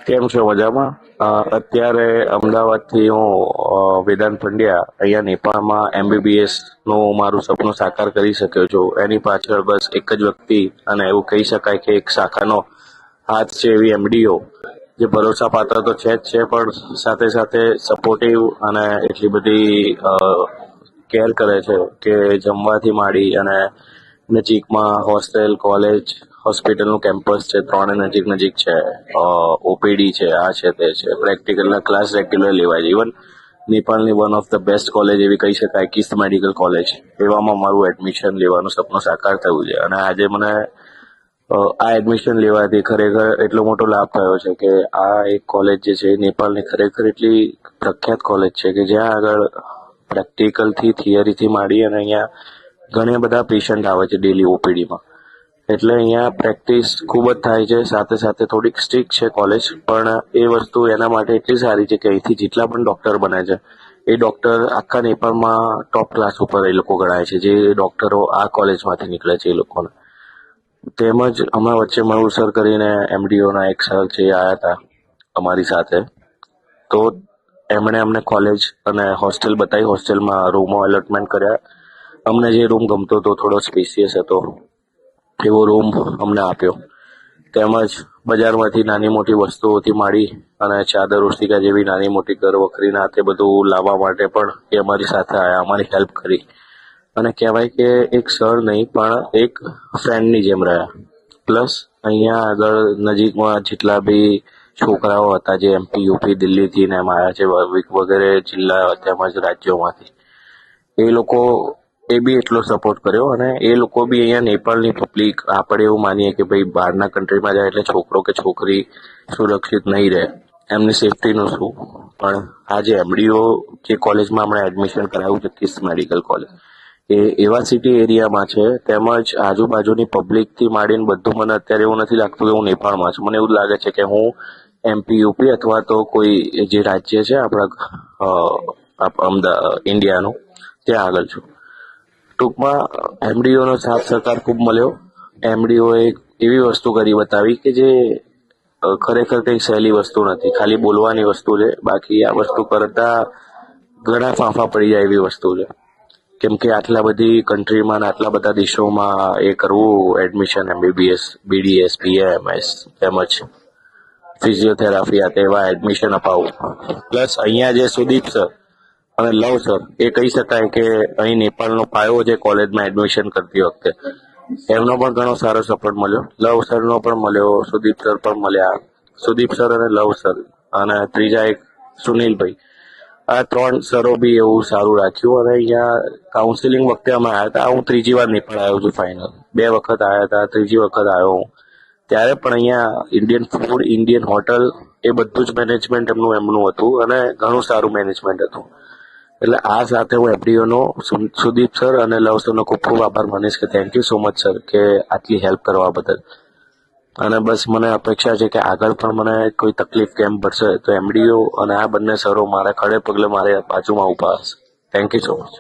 કેમ છો? મજામાં? અત્યારે અમદાવાદથી હું વેદાંત પંડ્યા અહીંયા નેપાળમાં MBBS નું મારું સપનું સાકાર કરી શક્યો છું. એની પાછળ બસ એક જ વ્યક્તિ અને એવું કહી શકાય કે એક શાખાનો હાથ છે એવી MDO, જે ભરોસાપાત્ર તો છે જ છે, પણ સાથે સાથે સપોર્ટિવ અને એટલી બધી કેર કરે છે કે જમવાથી માંડી અને નજીકમાં હોસ્ટેલ, કોલેજ, હોસ્પિટલનું કેમ્પસ છે, ત્રણે નજીક નજીક છે. OPD છે, આ છે, તે છે, પ્રેક્ટિકલના ક્લાસ રેગ્યુલર લેવાય છે. ઇવન નેપાળની one of the best college એવી કહી શકાય, કિસ્ત મેડિકલ કોલેજ, એવામાં મારું એડમિશન લેવાનું સપનું સાકાર થયું છે. અને આજે મને આ એડમિશન લેવાથી ખરેખર એટલો મોટો લાભ થયો છે કે આ એક કોલેજ જે છે નેપાળની ખરેખર એટલી પ્રખ્યાત કોલેજ છે કે જ્યાં આગળ પ્રેક્ટિકલથી, થિયરીથી માંડી અને અહીંયા ઘણા બધા પેશન્ટ આવે છે ડેલી OPDમાં. એટલે અહીંયા પ્રેક્ટિસ ખૂબ જ થાય છે. સાથે સાથે થોડીક સ્ટ્રિક્ટ છે કોલેજ, પણ એ વસ્તુ એના માટે એટલી સારી છે કે અહીંથી જેટલા પણ ડોક્ટર બને છે એ ડોક્ટર આખા નેપાળમાં ટોપ ક્લાસ ઉપર એ લોકો ગણાય છે, જે ડોક્ટરો આ કોલેજમાંથી નીકળે છે એ લોકોને. તેમજ હમણાં વચ્ચે મયુર સર કરીને MDOના એક સર છે, આવ્યા હતા અમારી સાથે. તો એમણે અમને કોલેજ અને હોસ્ટેલ બતાવી. હોસ્ટેલમાં રૂમો એલોટમેન્ટ કર્યા. અમને જે રૂમ ગમતો હતો, થોડો સ્પેસિયસ હતો, એવો રૂમ અમને આપ્યો. તેમજ બજારમાંથી નાની મોટી વસ્તુઓથી માંડી અને ચાદર ઓશિકા જેવી નાની મોટી ઘર વખરીના તે બધું લાવવા માટે પણ એ અમારી સાથે આવ્યા, અમારી હેલ્પ કરી. અને કહેવાય કે એક સર નહીં પણ એક ફ્રેન્ડની જેમ રહ્યા. પ્લસ અહીંયા આગળ નજીકમાં જેટલા બી છોકરાઓ હતા જે MP, UP, દિલ્હીથી ને એમ આવ્યા છે, વગેરે જિલ્લા તેમજ રાજ્યોમાંથી, એ લોકો એ બી એટલો સપોર્ટ કર્યો. અને એ લોકો બી અહીંયા નેપાળની પબ્લિક, આપણે એવું માનીએ કે ભાઈ બહારના કન્ટ્રીમાં જાય એટલે છોકરો કે છોકરી સુરક્ષિત નહીં રહે, એમની સેફટીનું શું, પણ આ જે MDO જે કોલેજમાં હમણાં એડમિશન કરાવ્યું છે, કિસ્ત મેડિકલ કોલેજ, એ એવા સિટી એરિયામાં છે. તેમજ આજુબાજુની પબ્લિકથી માંડીને બધું, મને અત્યારે એવું નથી લાગતું કે હું નેપાળમાં છું. મને એવું લાગે છે કે હું MP, UP અથવા તો કોઈ જે રાજ્ય છે આપણા ઇન્ડિયાનું, ત્યાં આગળ છું. ટૂંકમાં MDOનો સાથ સહકાર ખૂબ મળ્યો. MDO એક એવી વસ્તુ કરી બતાવી કે જે ખરેખર કંઈ સહેલી વસ્તુ નથી, ખાલી બોલવાની વસ્તુ છે. બાકી આ વસ્તુ કરતા ઘણા ફાંફા પડી જાય એવી વસ્તુ છે. કેમ કે આટલા બધી કન્ટ્રીમાં અને આટલા બધા દેશોમાં એ કરવું એડમિશન, MBBS, BDS, PMS તેમજ ફિઝિયોથેરાપી, આ તેવા એડમિશન અપાવું. પ્લસ અહીંયા જે સુદીપ સર અને લવ સર, એ કહી શકાય કે અહીં નેપાળનો પાયો છે કોલેજમાં એડમિશન કરતી વખતે. એમનો પણ ઘણો સારો સપોર્ટ મળ્યો. લવ સરનો પણ મળ્યો, સુદીપ સર પણ મળ્યા. સુદીપ સર અને લવ સર અને ત્રીજા એક સુનિલભાઈ, આ ત્રણ સરો બી એવું સારું રાખ્યું. અને અહીંયા કાઉન્સિલિંગ વખતે અમે આવ્યા હતા. હું ત્રીજી વાર નેપાળ આવ્યો છું ફાઇનલ. 2 વખત આવ્યા હતા, ત્રીજી વખત આવ્યો હું. ત્યારે પણ અહીંયા ઇન્ડિયન ફૂડ, ઇન્ડિયન હોટલ, એ બધું જ મેનેજમેન્ટ એમનું હતું અને ઘણું સારું મેનેજમેન્ટ હતું. એટલે આ સાથે હું MDOનો સુદીપ સર અને લવ સરનો ખૂબ ખૂબ આભાર માનીશ કે thank you so much sir, કે આટલી હેલ્પ કરવા બદલ. અને બસ મને અપેક્ષા છે કે આગળ પણ મને કોઈ તકલીફ કેમ પડશે તો MDO અને આ બંને સરો મારા ખડે પગલે મારે બાજુમાં ઊભા હશે. Thank you so much.